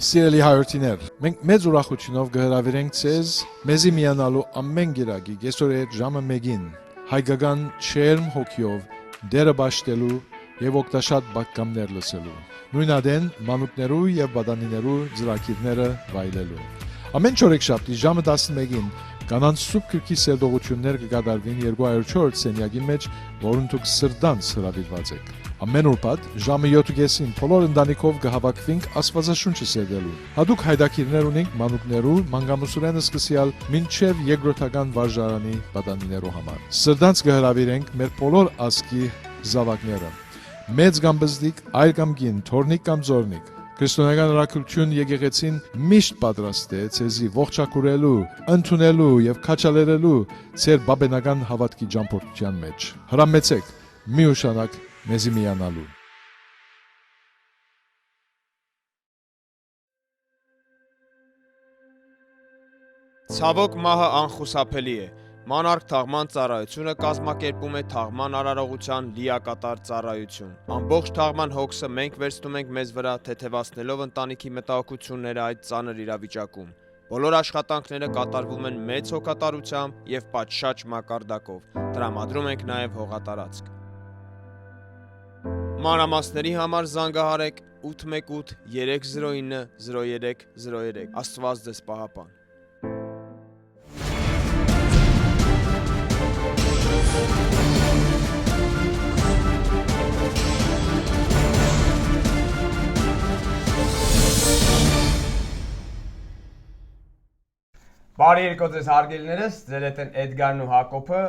Սիրելի հայրենիներ, մենք մեծ ուրախությունով կհրավիրենք ձեզ մեզի միանալու ամեն գիրակի կեսօրետ ժամը 1-ին հայկական չերմ հոգիով դերը բաշխելու եւ օգտաշատ բակկամներ լսելու։ Նույնադեն մանուկներու եւ բադանիներու ծրագիրները վայելելու։ Ամեն չորեքշաբթի ժամը 11-ին կանանց սուրբ քրքի սերտողություններ կկատարվին 204 սենյակի մեջ, որոնց դուք սրտանց հրավիրված եք։ Ամեն ուրբաթ ժամը 7:30-ին բոլոր ընտանիքով կհավաքվենք Աստվածաշունչը սերվելու։ Հատուկ հայտակիրներ ունենք մանուկներու մանկամուսուրենը սկսյալ մինչև երկրորդական վարժարանի պատանիներու համար։ Սրտանց կհրավիրենք մեր բոլոր ազգի զավակները։ Մեծ կամ բզդիկ, այլ կամ գին, թորնիկ կամ զորնիկ։ Քրիստոնեական ռակրություն եկեղեցին միշտ պատրաստ է ցեզի ողջակուրելու, ընդունելու եւ քաչալերելու ձեր բաբենական հավատքի ճամփորդության մեջ։ Հրամեցեք մի ուշանակ մեզի միանալու։ Ցավոք մահը անխուսափելի է։ Մանարկ թաղման ծառայությունը կազմակերպում է թաղման արարողության լիակատար ծառայություն։ Ամբողջ թաղման հոգսը մենք վերցնում ենք մեզ վրա, թեթևացնելով ընտանիքի մտահոգությունները այդ ծանր իրավիճակում։ Բոլոր աշխատանքները կատարվում են մեծ հոգատարությամբ եւ պատշաճ մակարդակով։ Տրամադրում ենք նաեւ հողատարածք։ Մանրամասների համար զանգահարեք 818 309 0303։ Աստված ձեզ պահապան։ Բարի երկու ձեզ հարգելիներս, ձեր հետ են Էդգարն ու Հակոբը,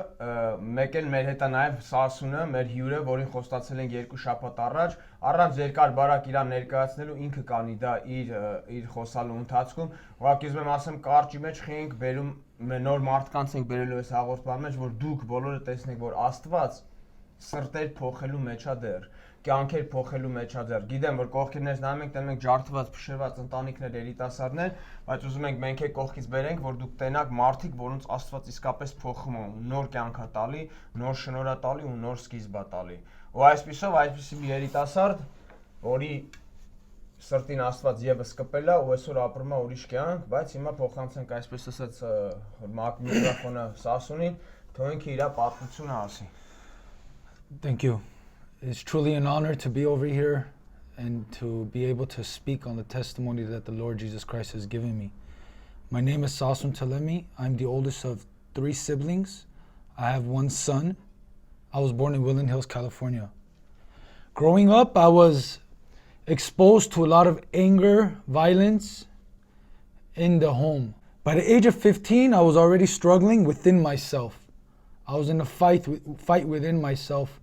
մեկ էլ մեր հետ է նաև Սասունը, մեր հյուրը, որին խոստացել ենք 2 շաբաթ առաջ, առանց երկար բարակ իրան ներկայացնելու ինքը կանի դա իր խոսալու ընթացքում, ուղղակի ուզում եմ ասեմ կարճի մեջ խենք բերում նոր մարդկանց ենք բերելու այս հաղորդման մեջ, որ դուք բոլորը տեսնեք, որ Աստված սրտեր փոխելու մեջ է դեռ, կյանքեր փոխելու մեջ է դեռ։ Գիտեմ, որ կողքերից նայում ենք, տենում ենք ջարդված, փշրված ընտանիքներ, երիտասարդներ, բայց ուզում ենք մենք կողքից բերենք, որ դուք տենաք մարդիկ, որոնց Աստված իսկապես փոխում է, նոր կյանք է տալի, նոր շնորհ է տալի ու նոր սկիզբ է տալի։ Ու այսպիսի մի երիտասարդ, որի սրտին Աստված եւս կպել է ու այսօր ապրում է ուրիշ կյանք, բայց հիմա փոխանցենք այսպես ասած միկրոֆոնը Սասունին, թող ինքը իր պատմությունը ասի։ Thank you. It's truly an honor to be over here and to be able to speak on the testimony that the Lord Jesus Christ has given me. My name is Sassoun. I'm the oldest of 3 siblings. I have 1 son. I was born in Woodland Hills, California. Growing up, I was exposed to a lot of anger, violence in the home. By the age of 15, I was already struggling within myself. I was in a fight within myself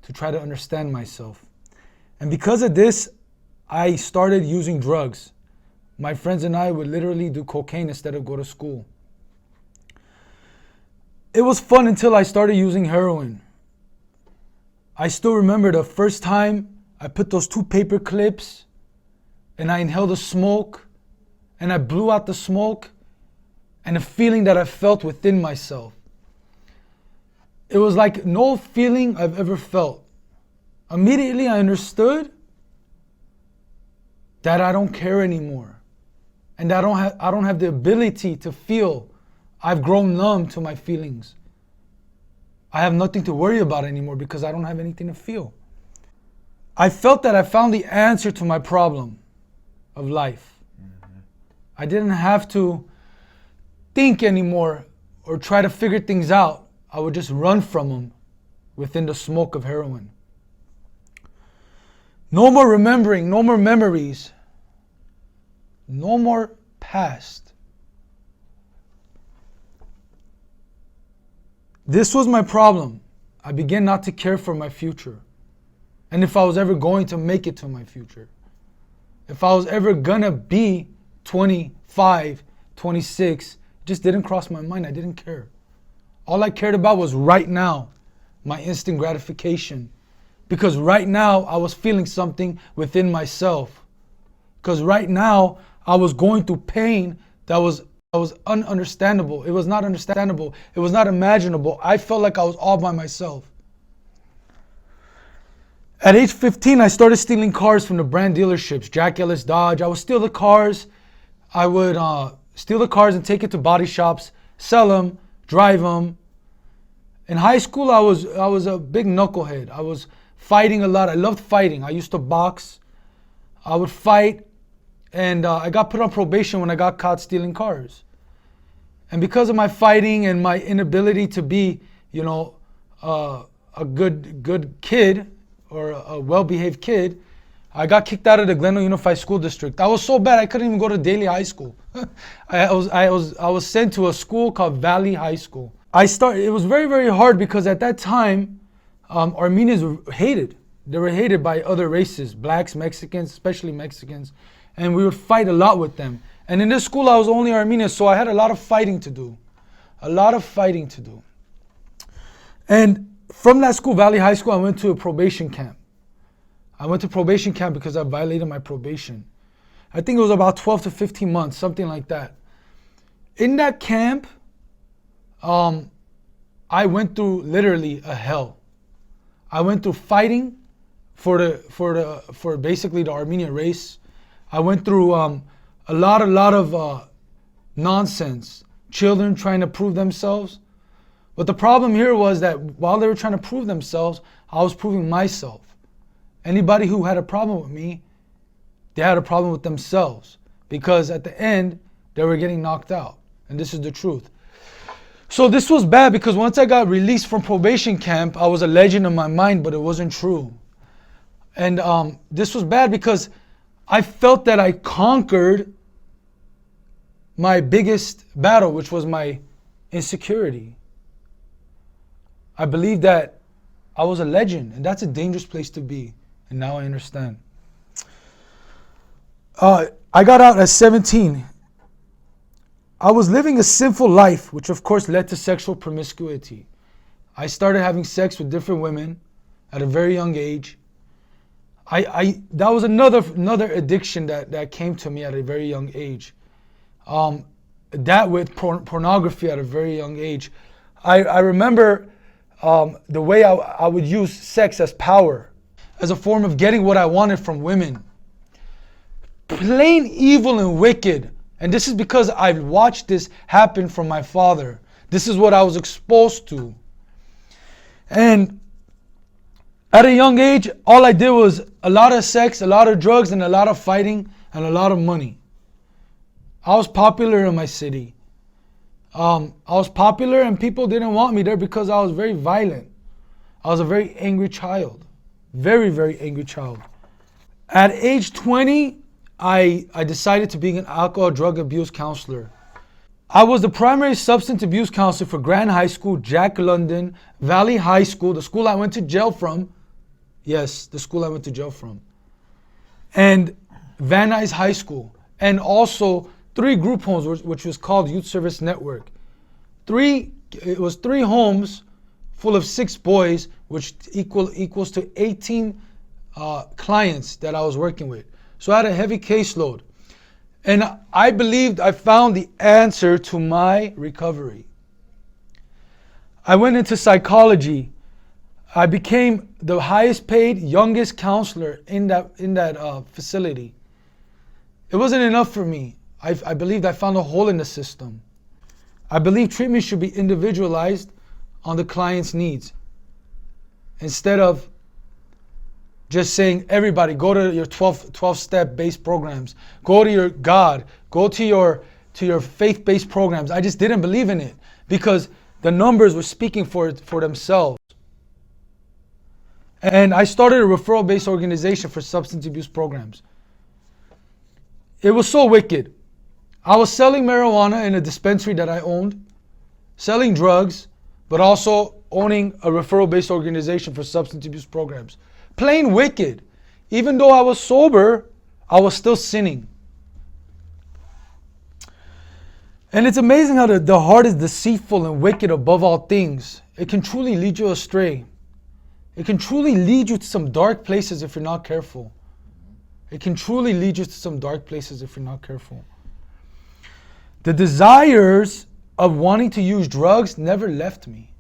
to try to understand myself. And because of this, I started using drugs. My friends and I would literally do cocaine instead of go to school. It was fun until I started using heroin. I still remember the first time I put those 2 paper clips and I inhaled the smoke and I blew out the smoke and the feeling that I felt within myself. It was like no feeling I've ever felt. Immediately I understood that I don't care anymore. And I don't have the ability to feel. I've grown numb to my feelings. I have nothing to worry about anymore because I don't have anything to feel. I felt that I found the answer to my problem of life. I didn't have to think anymore or try to figure things out. I would just run from them within the smoke of heroin. No more remembering, no more memories, no more past. This was my problem. I began not to care for my future. And if I was ever going to make it to my future. If I was ever gonna be 25, 26, it just didn't cross my mind. I didn't care. All I cared about was right now, my instant gratification. Because right now I was feeling something within myself. Because right now I was going through pain that was ununderstandable. It was not understandable. It was not imaginable. I felt like I was all by myself. At age 15, I started stealing cars from the brand dealerships, Jack Ellis Dodge. I would steal the cars. I would steal the cars and take it to body shops, sell them, drive them. In high school, I was a big knucklehead. I was fighting a lot. I loved fighting. I used to box. I would fight, and I got put on probation when I got caught stealing cars. And because of my fighting and my inability to be, a good kid or a well-behaved kid, I got kicked out of the Glenville Unified School District. I was so bad I couldn't even go to Daly High School. I was sent to a school called Valley High School. It was very, very hard because at that time, Armenians were hated. They were hated by other races, blacks, Mexicans, especially Mexicans, and we would fight a lot with them. And in this school, I was only Armenian, so I had a lot of fighting to do. And from that school, Valley High School, I went to a probation camp. I went to probation camp because I violated my probation. I think it was about 12 to 15 months, something like that. In that camp, I went through literally a hell. I went through fighting for basically the Armenian race. I went through a lot of nonsense. Children trying to prove themselves. But the problem here was that while they were trying to prove themselves, I was proving myself. Anybody who had a problem with me, they had a problem with themselves. Because at the end, they were getting knocked out. And this is the truth. So this was bad because once I got released from probation camp, I was a legend in my mind, but it wasn't true. And this was bad because I felt that I conquered my biggest battle, which was my insecurity. I believed that I was a legend, and that's a dangerous place to be. And now I understand. I got out at 17. I was living a sinful life, which of course led to sexual promiscuity. I started having sex with different women at a very young age. That was another addiction that came to me at a very young age. That with pornography at a very young age. I remember the way I would use sex as power, as a form of getting what I wanted from women. Plain evil and wicked. And this is because I've watched this happen from my father. This is what I was exposed to. And at a young age, all I did was a lot of sex, a lot of drugs, and a lot of fighting, and a lot of money. I was popular in my city. I was popular and people didn't want me there because I was very violent. I was a very angry child. Very, very angry child. At age 20, I decided to be an alcohol drug abuse counselor. I was the primary substance abuse counselor for Grand High School, Jack London, Valley High School, the school I went to jail from. Yes, the school I went to jail from. And Van Nuys High School. And also 3 group homes, which was called Youth Service Network. It was 3 homes full of 6 boys, which equals to 18 clients that I was working with. So I had a heavy caseload. And I believed I found the answer to my recovery. I went into psychology. I became the highest paid, youngest counselor in that facility. It wasn't enough for me. I believed I found a hole in the system. I believe treatment should be individualized on the client's needs. Instead of just saying, everybody, go to your 12-step based programs. Go to your God. Go to your faith-based programs. I just didn't believe in it because the numbers were speaking for themselves. And I started a referral-based organization for substance abuse programs. It was so wicked. I was selling marijuana in a dispensary that I owned, selling drugs, but also owning a referral-based organization for substance abuse programs. Plain wicked. Even though I was sober, I was still sinning. And it's amazing how the heart is deceitful and wicked above all things. It can truly lead you astray. It can truly lead you to some dark places if you're not careful. It can truly lead you to some dark places if you're not careful. The desires of wanting to use drugs never left me.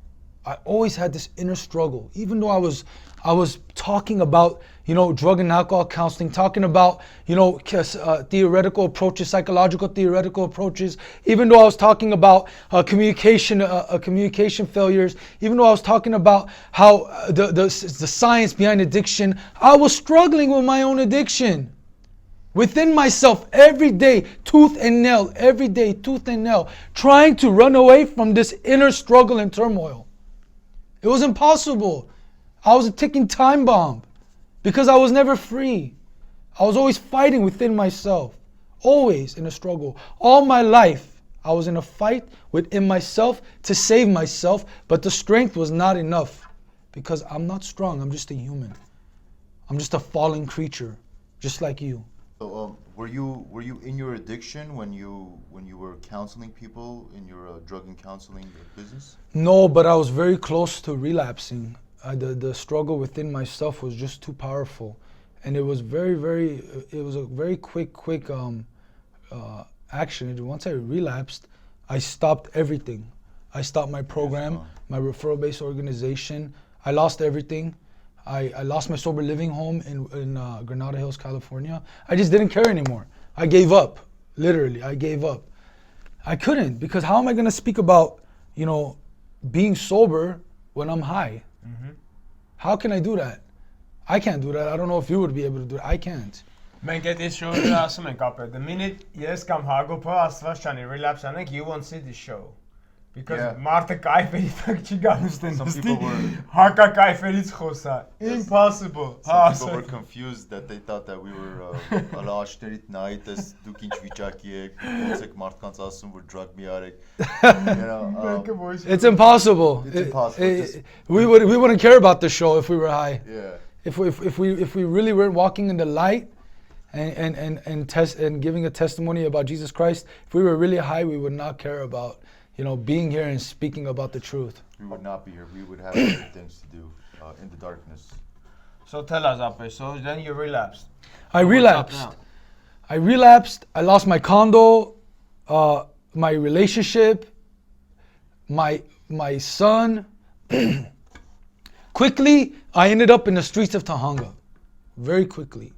I always had this inner struggle. Even though I I was talking about, drug and alcohol counseling, talking about, theoretical approaches, psychological theoretical approaches. Even though I was talking about communication failures, even though I was talking about how the science behind addiction, I was struggling with my own addiction. Within myself, every day, tooth and nail, every day, tooth and nail, trying to run away from this inner struggle and turmoil. It was impossible. I was a ticking time bomb because I was never free. I was always fighting within myself, always in a struggle. All my life, I was in a fight within myself to save myself, but the strength was not enough because I'm not strong. I'm just a human. I'm just a fallen creature, just like you. So, were you in your addiction when you were counseling people in your drug and counseling business? No, but I was very close to relapsing. The struggle within myself was just too powerful, and it was it was a very quick action. Once I relapsed, I stopped everything. I stopped my program, my referral-based organization. I lost everything. I lost my sober living home in Granada Hills, California. I just didn't care anymore. I gave up. Literally, I gave up. I couldn't, because how am I going to speak about, being sober when I'm high? Mm-hmm. How can I do that? I can't do that. I don't know if you would be able to do it. I can't. Մենք այդ show-ը ասում ենք ապա, the minute ես կամ Հակոբը Աստված չանի relapse անենք, you won't see the show. Because մարդը կայֆերի տակ չի գանուց դենստի, հակա կայֆերից խոսա. Impossible. Some people were confused that they thought that we were ալաշտերիտ նայիտ ես դուք ինչ վիճակի եք, ոնց եք մարդկանց ասում որ drug me արեք. It's impossible. It's impossible. We wouldn't care about the show if we were high. Yeah. If we really weren't walking in the light and giving a testimony about Jesus Christ, if we were really high, we would not care about being here and speaking about the truth. We would not be here. We would have other things to do in the darkness. So tell us, Ape, so then you relapsed. I relapsed. I lost my condo, my relationship, my son. Quickly, I ended up in the streets of Tahanga. Very quickly.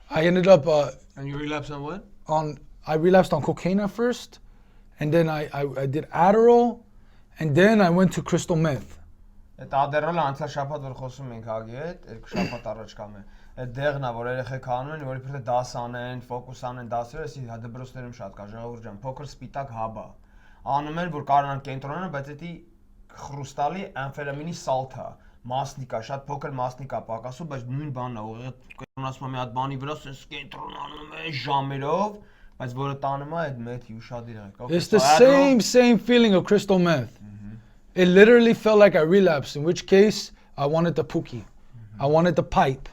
I ended up... and you relapsed on what? I relapsed on cocaine at first. And then I did Adderall, and then I went to crystal meth. Այդ Adderall-ը անցյալ շաբաթ որ խոսում ենք Հագի հետ, երկու շաբաթ առաջ կամ է։ Այդ դեղն է, որ երեխեք անում են, որ իբրե դաս անեն, ֆոկուս անեն, դասերը, էսի դպրոցներում շատ կա, ժողովուրդ ջան, փոքր սպիտակ հաբա։ Անում են, որ կարողան կենտրոնանալ, բայց դա խրուստալի ամֆետամինի սալթ է, մասնիկա, շատ փոքր մասնիկա պակասում, բայց նույն բանն է, ուղղակի կենտրոնացում մի հատ բանի վրա, ասես կենտրոնանում է ժամերով, բայց որը տանում է այդ մեթի ուշադիր է։ It's the same feeling of crystal meth. Mm-hmm. It literally felt like I relapsed, in which case I wanted the pookie. Mm-hmm. I wanted the pipe.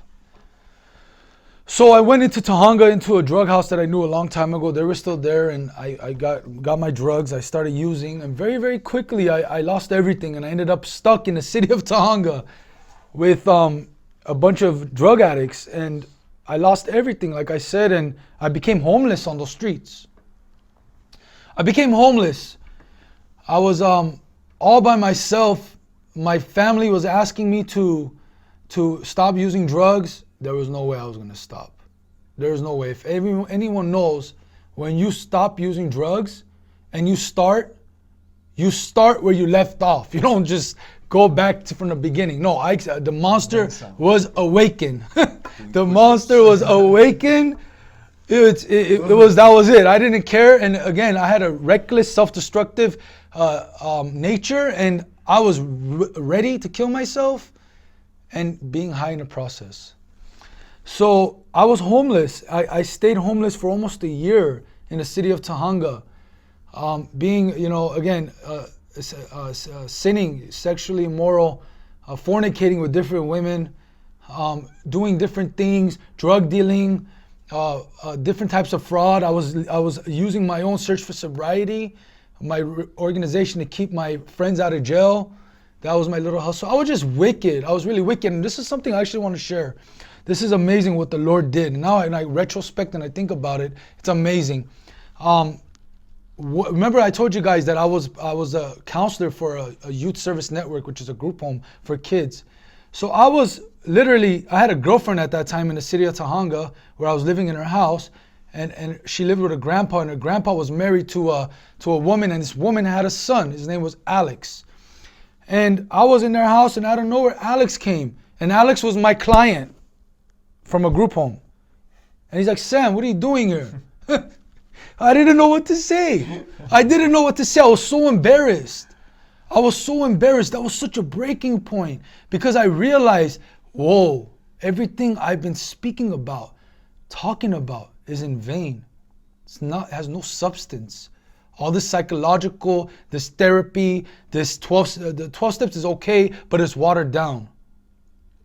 So I went into Tahanga, into a drug house that I knew a long time ago. They were still there, and I got my drugs. I started using, and very, very quickly I lost everything, and I ended up stuck in the city of Tahanga with a bunch of drug addicts, and I lost everything, like I said, and I became homeless on the streets. I became homeless. I was all by myself. My family was asking me to stop using drugs. There was no way I was going to stop. There was no way. If anyone knows, when you stop using drugs and you start where you left off. You don't just go back from the beginning. No, the monster was awakened. The monster was awakened. That was it. I didn't care. And again, I had a reckless, self-destructive nature, and I was ready to kill myself and being high in the process. So I was homeless. I stayed homeless for almost a year in the city of Tahanga. Being, again, sinning, sexually immoral, fornicating with different women, doing different things, drug dealing, different types of fraud. I was using my own search for sobriety, my organization to keep my friends out of jail. That was my little hustle. I was just wicked. I was really wicked. And this is something I actually want to share. This is amazing what the Lord did. And now, I retrospect and I think about it, it's amazing. Remember I told you guys that I was a counselor for a youth service network, which is a group home for kids. So I was literally, I had a girlfriend at that time in the city of Tahanga where I was living in her house, and she lived with her grandpa, and her grandpa was married to a woman, and this woman had a son. His name was Alex. And I was in their house, and out of nowhere, Alex came. And Alex was my client from a group home. And he's like, Sam, what are you doing here? I didn't know what to say. I didn't know what to say. I was so embarrassed. I was so embarrassed. That was such a breaking point because I realized, whoa, everything I've been speaking about, talking about is in vain. It's not, it has no substance. All this psychological, this therapy, this the 12 steps is okay, but it's watered down.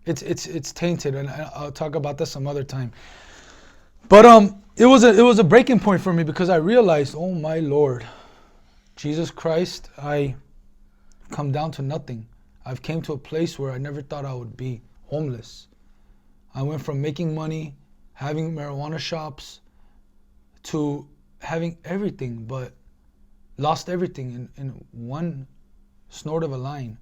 It's tainted, and I'll talk about that some other time. But it was a breaking point for me because I realized, oh my Lord, Jesus Christ, I come down to nothing. I've came to a place where I never thought I would be, homeless. I went from making money, having marijuana shops, to having everything, but lost everything in one snort of a line.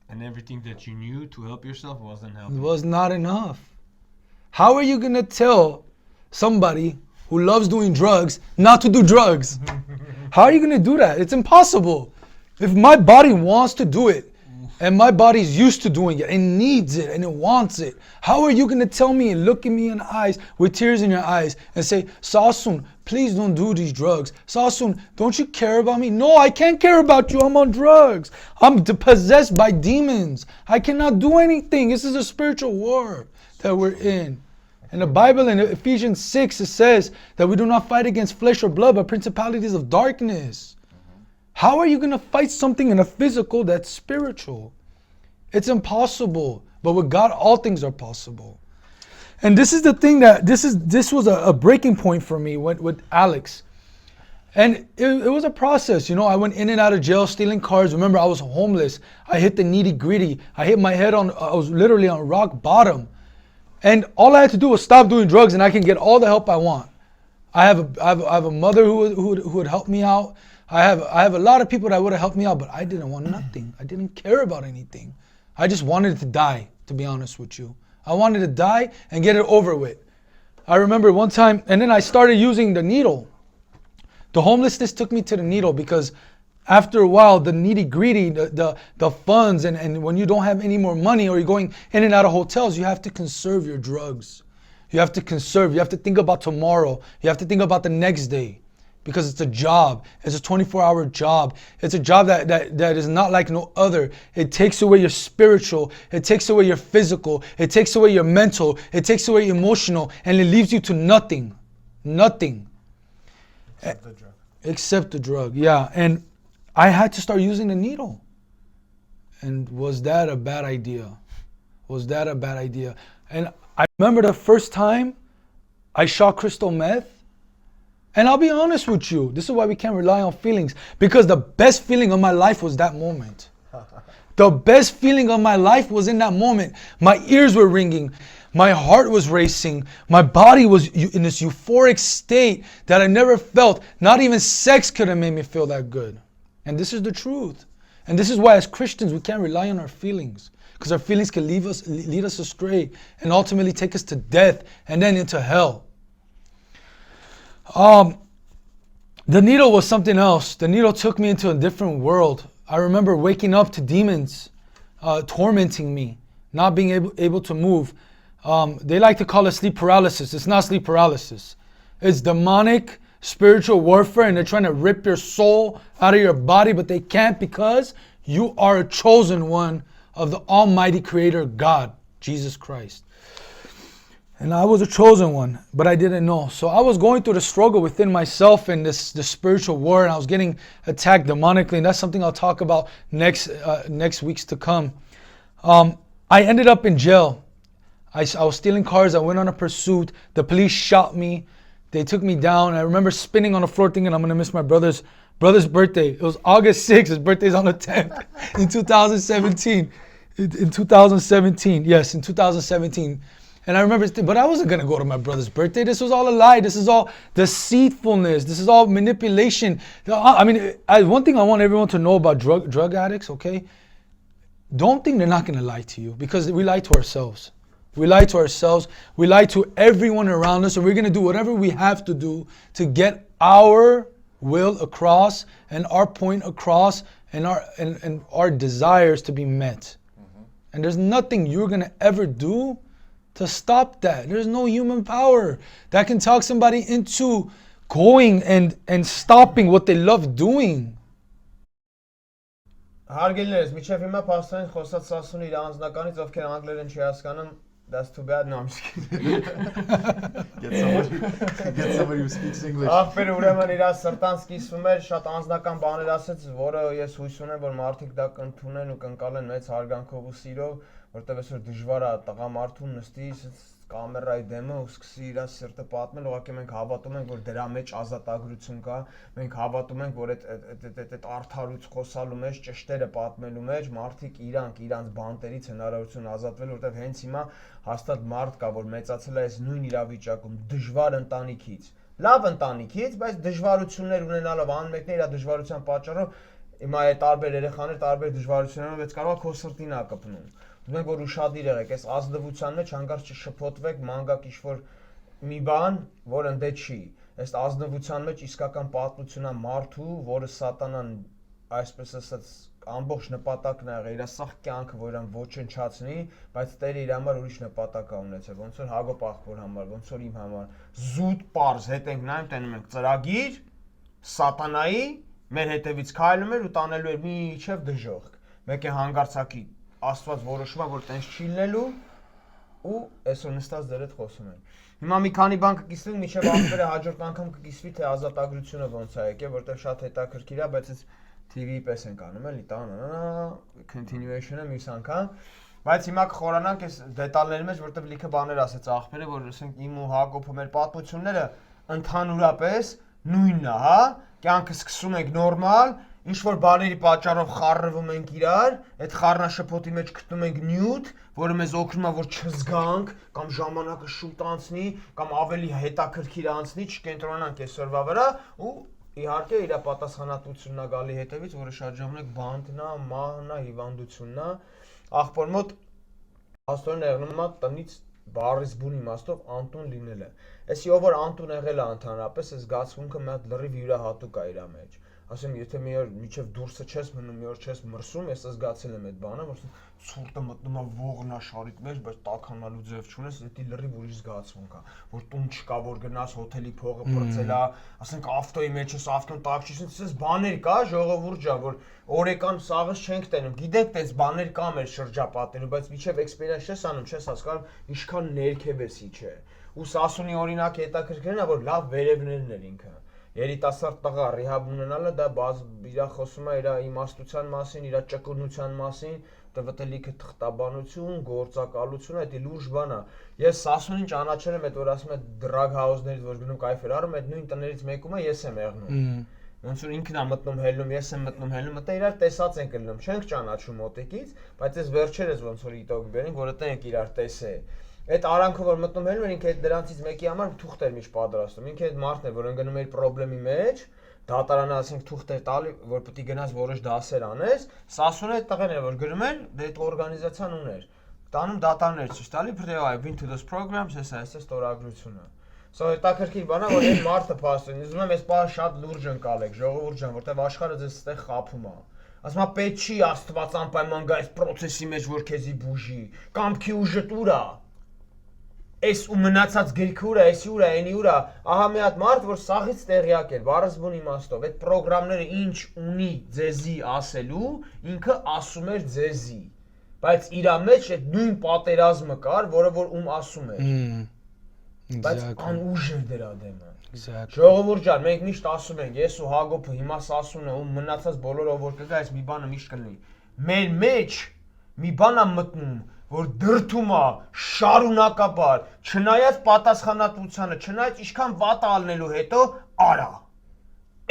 And everything that you knew to help yourself wasn't It helping. was not enough. How are you going to tell somebody who loves doing drugs not to do drugs? How are you going to do that? It's impossible. If my body wants to do it, and my body's used to doing it, and needs it, and it wants it, how are you going to tell me and look at me in the eyes with tears in your eyes and say, Sassoun, please don't do these drugs. Sassoun, don't you care about me? No, I can't care about you. I'm on drugs. I'm possessed by demons. I cannot do anything. This is a spiritual war that we're in. In the Bible, in Ephesians 6, it says that we do not fight against flesh or blood, but principalities of darkness. How are you going to fight something in a physical that's spiritual? It's impossible. But with God, all things are possible. And this is the thing that, this was a breaking point for me with Alex. And it was a process. You know, I went in and out of jail stealing cars. Remember, I was homeless. I hit the nitty gritty. I hit my head on, I was literally on rock bottom. And all I had to do was stop doing drugs and I can get all the help I want. I have a mother who would help me out. I have a lot of people that would have helped me out, but I didn't want nothing. I didn't care about anything. I just wanted to die, to be honest with you. I wanted to die and get it over with. I remember one time, and then I started using the needle. The homelessness took me to the needle because after a while, the nitty-gritty, the funds, and when you don't have any more money or you're going in and out of hotels, you have to conserve your drugs. You have to conserve. You have to think about tomorrow. You have to think about the next day. Because it's a job. It's a 24-hour job. It's a job that is not like no other. It takes away your spiritual. It takes away your physical. It takes away your mental. It takes away your emotional. And it leaves you to nothing. Nothing. Except the drug. Except the drug, yeah. And I had to start using the needle. And was that a bad idea? Was that a bad idea? And I remember the first time I shot crystal meth. And I'll be honest with you, this is why we can't rely on feelings. Because the best feeling of my life was that moment. The best feeling of my life was in that moment. My ears were ringing. My heart was racing. My body was in this euphoric state that I never felt. Not even sex could have made me feel that good. And this is the truth. And this is why as Christians, we can't rely on our feelings. Because our feelings can lead us astray and ultimately take us to death and then into hell. The needle was something else. The needle took me into a different world. I remember waking up to demons tormenting me, not being able to move. They like to call it sleep paralysis. It's not sleep paralysis. It's demonic spiritual warfare, and they're trying to rip your soul out of your body, but they can't because you are a chosen one of the Almighty Creator God, Jesus Christ. And I was a chosen one, but I didn't know. So I was going through the struggle within myself in this spiritual war, and I was getting attacked demonically, and that's something I'll talk about next weeks to come. I ended up in jail. I was stealing cars. I went on a pursuit. The police shot me. They took me down. I remember spinning on the floor thinking I'm going to miss my brother's birthday. It was August 6th. His birthday's on the 10th in 2017. In 2017. Yes, in 2017. And I remember, but I wasn't going to go to my brother's birthday. This was all a lie. This is all deceitfulness. This is all manipulation. I mean, one thing I want everyone to know about drug addicts, okay? don't think they're not going to lie to you, because we lie to ourselves. We lie to ourselves. We lie to everyone around us, and we're going to do whatever we have to do to get our will across and our point across and our desires to be met. And there's nothing you're going to ever do to stop that. There's no human power that can talk somebody into going and stopping what they love doing. Հարգելիներս, միջև հիմա փաստորեն խոսած Սասսունի իր անձնականից, ովքեր անգլերեն չի հասկանում, that's too bad, no I'm just kidding. Get somebody who speaks English. Ախպերը ուրեմն իր սրտան սկիզբում էր, շատ անձնական բաներ ասեց, որը ես հույս ունեմ, որ մարդիկ դա կընդունեն ու կընկալեն մեծ հարգանքով ու սիրով, որտեղ այսօր դժվար է տղամարդուն նստի կամերայի դեմը ու սկսի իր սրտը պատմել, ուղղակի մենք հավատում ենք, որ դրա մեջ ազատագրություն կա, մենք հավատում ենք, որ այդ արդարուց խոսալու մեջ, ճշտերը պատմելու մեջ մարդիկ իրանց բանտերից հնարավորություն ազատվել, որտեղ հենց հիմա հաստատ մարդ կա, որ մեծացել է այս նույն իրավիճակում, դժվար ընտանիքից, լավ ընտանիքից, բայց դժվարություններ ունենալով, անմեկն իր դժվարության պատճառով հիմա այդ տարբեր երեխաներ տարբեր դժվարություններով ես կարող քո սրտին ա կպնում։ Մենք որ ուշադիր եղեք, այս ազնվության մեջ հանկարծ չշփոթվեք, մանգակ ինչ-որ մի բան, որ ընդե չի։ Այս ազնվության մեջ իսկական պատմություն է մարդու, որը սատանան, այսպես ասած, ամբողջ նպատակն է եղել, իր սաղ կյանքը, որ իրան ոչնչացնի, բայց Տերը իր համար ուրիշ նպատակ ա ունեցել, ոնց որ Հակոբ աղբոր համար, ոնց որ իմ համար։ Զուտ պարզ հետ ենք նայում, տենում ենք ծրագիր, սատանայի, մեր հետևից քայլում էր ու տանելու էր միջև դժոխք։ Մեկ է հանգարցակի Աստված որոշում է, որ տենց չի լինելու ու այսօր նստած դեր հետ խոսում են։ Հիմա մի քանի բան կկիսվենք, մինչև աղբերը հաջորդ անգամ կկիսվի, թե ազատագրությունը ոնց է եկել, որտեղ շատ հետաքրքիր է, բայց այս TV-ի պես ենք անում, էլի, continuation-ը մյուս անգամ։ Բայց հիմա կխորանանք այս դետալների մեջ, որտեղ լիքը բաներ ասեց աղբերը, որ ասենք իմ ու Հակոբը մեր պատմությունները ընդհանուրապես նույնն է, հա, կյանքը սկսում ենք նորմալ, ինչ որ բաների պատճառով խառնվում ենք իրար, այդ խառնաշփոթի մեջ գտնում ենք նյութ, որը մեզ օգնում է որ չզգանք կամ ժամանակը շուտ անցնի կամ ավելի հետաքրքիր անցնի, չկենտրոնանանք այսօրվա վրա ու իհարկե իր պատասխանատվությունն է գալի հետևից, որը շատ ժամանակ բանտն է, մահն է, հիվանդությունն է, աղբոր մոտ աստորեն եղնում է տնից բառից բուն իմաստով անտուն լինելը։ Այսի ով որ անտուն եղել է ընդհանրապես, այս զգացմունքը մի հատ լրիվ յուրահատուկ է իր մեջ։ Ասեմ, եթե մի օր միջև դուրսը չես մնում, մի օր չես մրսում, ես զգացել եմ այդ բանը, որ ցուրտը մտնում է ողնաշարիդ մեջ, բայց տաքանալու ձև չունես, դա լրիվ ուրիշ զգացմունք է, որ տուն չկա, որ գնաս հոթելի փողը բրծել է, ասենք ավտոյի մեջ ես, ավտոն տակ չի, ասես բաներ կա, ժողովուրդ ջա, որ օրեկան սաղս չենք տենում։ Գիտեք, տես բաներ կա մեր շրջապատերում, բայց միջև էքսպերիենս չես անում, չես հասկանում, ինչքան ներքևեսի չէ։ Ու Սասունի օրինակ հետաքրքիրն է, որ լավ վերևներն էր ինքը։ Երիտասարդ տղա ռիհաբ ունենալը դա իր խոսում է իր իմաստության մասին, իր ճկունության մասին, տվտե լիքը թղթաբանություն, գործակալություն, դա լուրջ բան է։ Ես Սասունին ճանաչել եմ, այդ որ ասում է drug house-ներից, որ գնում կայֆ էր առում, այդ նույն տներից մեկում է ես եմ եղնում։ Ոնց որ ինքն է մտնում հելնում, ես եմ մտնում հելնում, դա իրար տեսած ենք լինում, չենք ճանաչում մոտիկից, բայց այս վերջերս ոնց որ իտոգ բերենք, որը տենք իրար տեսե։ Այդ արանքը որ մտնում հելում էր, ինքը այդ դրանցից մեկի համար թուղթ էր միշտ պատրաստում։ Ինքը այդ մարդն է, որ ընկնում էր խնդրի մեջ, դատարանը ասենք թուղթ էր տալի, որ պետք է գնաս որոշ դասեր անես, Սասունը այդ տղեն էր, որ գրում էր, դա այդ օրգանիզացիան ուներ։ Տանում դատարաններ ցույց տալի, pretty I've been to this program, ասես ստորագրությունը։ So հետաքրքիր բան է, որ այդ մարդը փաստորեն, ուզում եմ այս բանը շատ լուրջ ընկալեք, ժողովուրդ ջան, որտեղ աշխարհը ձեզ այստեղ խափում է։ Ասում է պետք չի Աստված անպայման գա այս process-ի մեջ, որ քեզի բուժի, կամքի ուժը տուր է։ Այս ու մնացած գրքը ուր է, էսի ուր է, այնի ուր է, ահա մի հատ մարդ, որ սաղից տեղյակ էր, բառս բուն իմաստով, այդ պրոգրամները ինչ ունի ձեզի ասելու, ինքը ասում էր ձեզի, բայց իրա մեջ այդ նույն պատերազմը կար, որը որ ում ասում էր, բայց անուժ էր դրա դեմը։ Ժողովուրդ ջան, մենք միշտ ասում ենք, ես ու Հակոբը, հիմա Սասունը ու մնացած բոլորը որ կգա, այս մի բանը միշտ կլինի։ Մեր մեջ մի բան է մտնում, որ դրթում է շարունակաբար, չնայած պատասխանատվությանը, չնայած ինչքան վատ ալնելու հետո արա,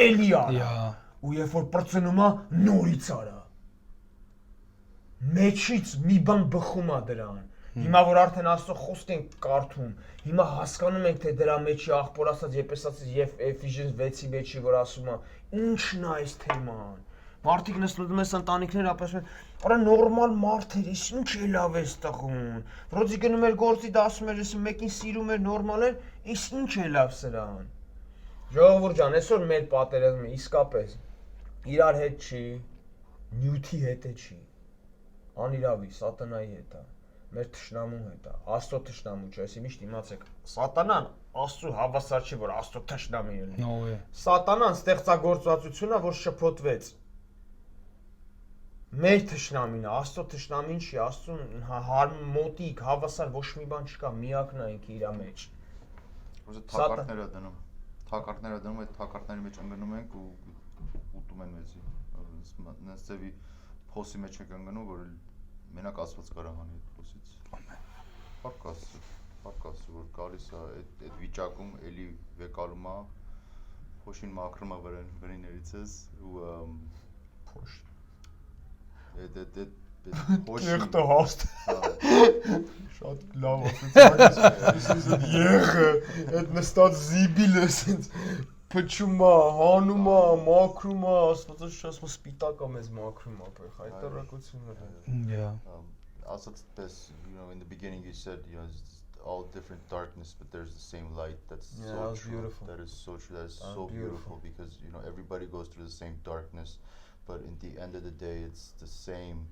էլի արա, ու երբ որ պրծնում է, նորից արա, մեջից մի բան բխում է դրան, հիմա որ արդեն Աստծո խոսք ենք կարդում, հիմա հասկանում ենք, թե դրա մեջի աղբոր ասած Եփեսացիս եւ Էֆեսոս 6-ի մեջի, որ ասում է, ինչն է այս թեման, Մարդիկ նստում են ընտանիքներ ապրում են, արա նորմալ մարդեր, ես ինչ է լավ է ստղուն։ Ռոձի գնում էր գործի դասում էր, ես մեկին սիրում էր նորմալ էր, ես ինչ է լավ սրան։ Ժողովուրդ ջան, այսօր մեր պատերազմը իսկապես իրար հետ չի, նյութի հետ չի, անիրավի, սատանայի հետ է, մեր թշնամու հետ է, Աստծո թշնամու չէ, այսի միշտ իմացեք, սատանան Աստծո հավասար չի, որ Աստծո թշնամին է։ No way. Սատանան ստեղծագործվածությունն է, որ շփոթվեց։ Մեր թշնամին է, Աստծո թշնամին չի, Աստծուն մոտիկ, հավասար ոչ մի բան չկա, միակն է ինքը իր մեջ։ Ուզը թակարդները դնում, այդ թակարդների մեջ ընկնում ենք ու ուտում են մեզի։ Նենց ձևի փոսի մեջ ենք ընկնում, որ մենակ Աստված կարող հանի այդ փոսից։ Ամեն։ Պակաս, որ գալիս է այդ վիճակում էլի վեկալում է, փոշին մաքրում է վրիներիցս ու փոշ։ Այդ Եղտը հաստ։ Շատ լավ ասեցի։ Եղը, այդ նստած զիբիլը ասենց փչում է, հանում է, մաքրում է, Աստվածը ասում սպիտակ է մեզ մաքրում է, այդ տռակությունները։ Yeah. Asat's best, in the beginning you said, it's all different darkness, but there's the same light. That's Yeah, so that's true. beautiful. That is so true. That is so beautiful because everybody goes through the same darkness, but in the end of the day, it's the same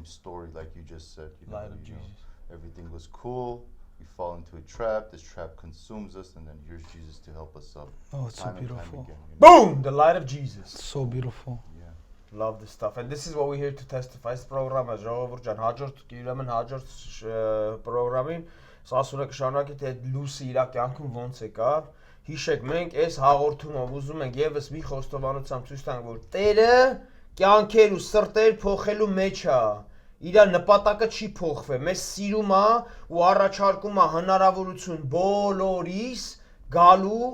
story, like you just said. Light of Jesus. Everything was cool. We fall into a trap. This trap consumes us, and then here's Jesus to help us up. Oh, it's so time and time beautiful. again, Boom! The light of Jesus. So beautiful. Yeah. Love this stuff, and this is what we're here to testify. This program is ժողովուրդ ջան, հաջորդ պրոգրամին Սասունը կշարունակի թե լույսը իր կյանքում ոնց է կա։ Հիշեք, մենք այս հաղորդումով ուզում ենք եւս մի խոստովանությամբ ցույց տանք, որ Տերը կյանքեր ու սրտեր փոխելու մեջ է։ Իր նպատակը չի փոխվել։ Մեզ սիրում է ու առաջարկում է հնարավորություն բոլորիս գալու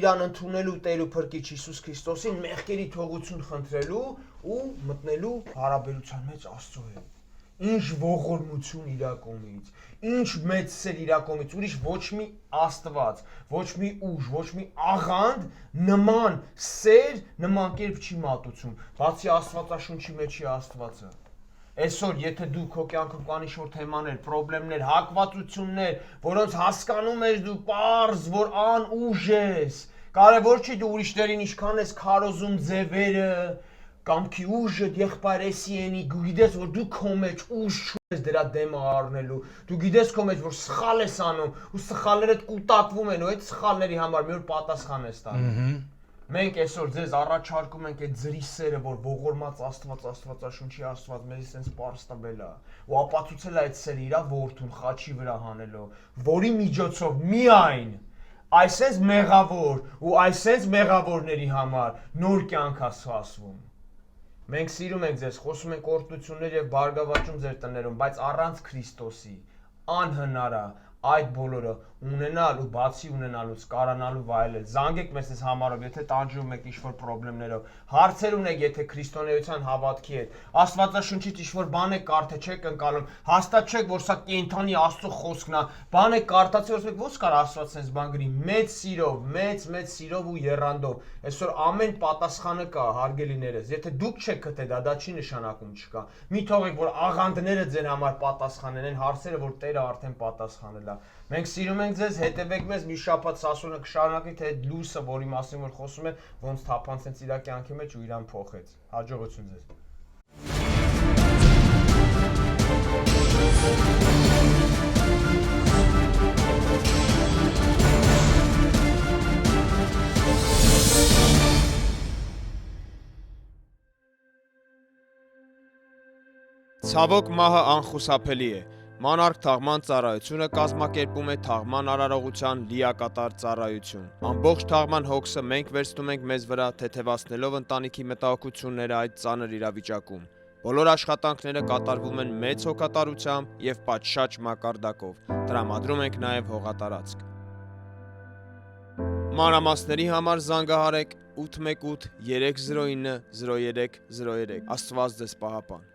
իրան ընդունելու Տեր ու Փրկիչ Հիսուս Քրիստոսին մեղքերի թողություն խնդրելու ու մտնելու հարաբերության մեջ Աստծո հետ։ Ինչ ողորմություն իր կողմից, ինչ մեծ սեր իր կողմից, ուրիշ ոչ մի Աստված, ոչ մի ուժ, ոչ մի աղանդ նման սեր, նման կերպ չի մատուցում, բացի Աստվածաշունչի մեջի Աստվածը։ Այսօր եթե դու քո կյանքում կան ինչ-որ թեմաներ, խնդիրներ, հակվածություններ, որոնց հասկանում ես դու պարզ, որ անուժ ես, կարևոր չի դու ուրիշներին ինչքան ես քարոզում ձևերը, կամքի ուժը, եղբայրեսիենի, դու գիտես, որ դու քո մեջ ուժ չունես դրա դեմը առնելու, դու գիտես քո մեջ, որ սխալ ես անում, ու սխալներդ կուտակվում են, ու այդ սխալների համար մի օր պատասխան ես տալու։ Մենք այսօր ձեզ առաջարկում ենք այդ ձրի սերը, որ ողորմած Աստված, Աստվածաշունչի Աստված մեզ sense պարզ տվել է, ու ապացուցել է այդ սերը իր որդուն խաչի վրա հանելով, որի միջոցով միայն այսպես մեղավոր ու այսպես մեղավորների համար նոր կյանք է սպասվում։ Մենք սիրում ենք ձեզ, խոսում ենք օրհնություններ եւ բարգավաճում ձեր տներում, բայց առանց Քրիստոսի անհնար է այդ բոլորը ունենալ ու բացի ունենալուց կարանալու վայելել։ Զանգեք մեզ այս համարով, եթե տանջվում եք ինչ-որ խնդիրներով, հարցեր ունեք, եթե քրիստոնեության հավատքի հետ, Աստվածաշունչից ինչ-որ բան եք կարդա, չեք ընկալում, հաստատ չեք, որ սա կենդանի Աստծո խոսքն է, բան եք կարդացել, որ ոնց կար Աստված sense բան գրի, մեծ սիրով ու եռանդով։ Այսօր ամեն պատասխանը կա, հարգելիներս, եթե դուք չեք գտել, դա չի նշանակում չկա։ Մի թողեք, որ աղանդները ձեր համար պատասխանեն են հարցերը, որ Տերը արդեն պատասխանել է։ Մենք սիրում ենք ձեզ, հետևեք մեզ, մի շաբաթ Սասունը կշարունակի, թե այդ լույսը, որի մասին որ խոսում է, ոնց թափանցեց իր կյանքի մեջ ու իրան փոխեց։ Հաջողություն ձեզ։ Ցավոք մահը անխուսափելի է։ Մանարկ թաղման ծառայությունը կազմակերպում է թաղման արարողության լիակատար ծառայություն։ Ամբողջ թաղման հոգսը մենք վերցնում ենք մեզ վրա, թեթևացնելով ընտանիքի մտահոգությունները այդ ծանր իրավիճակում։ Բոլոր աշխատանքները կատարվում են մեծ հոգատարությամբ եւ պատշաճ մակարդակով։ Տրամադրում ենք նաեւ հողատարածք։ Մանրամասների համար զանգահարեք 818 309 0303։ Աստված ձեզ պահապան։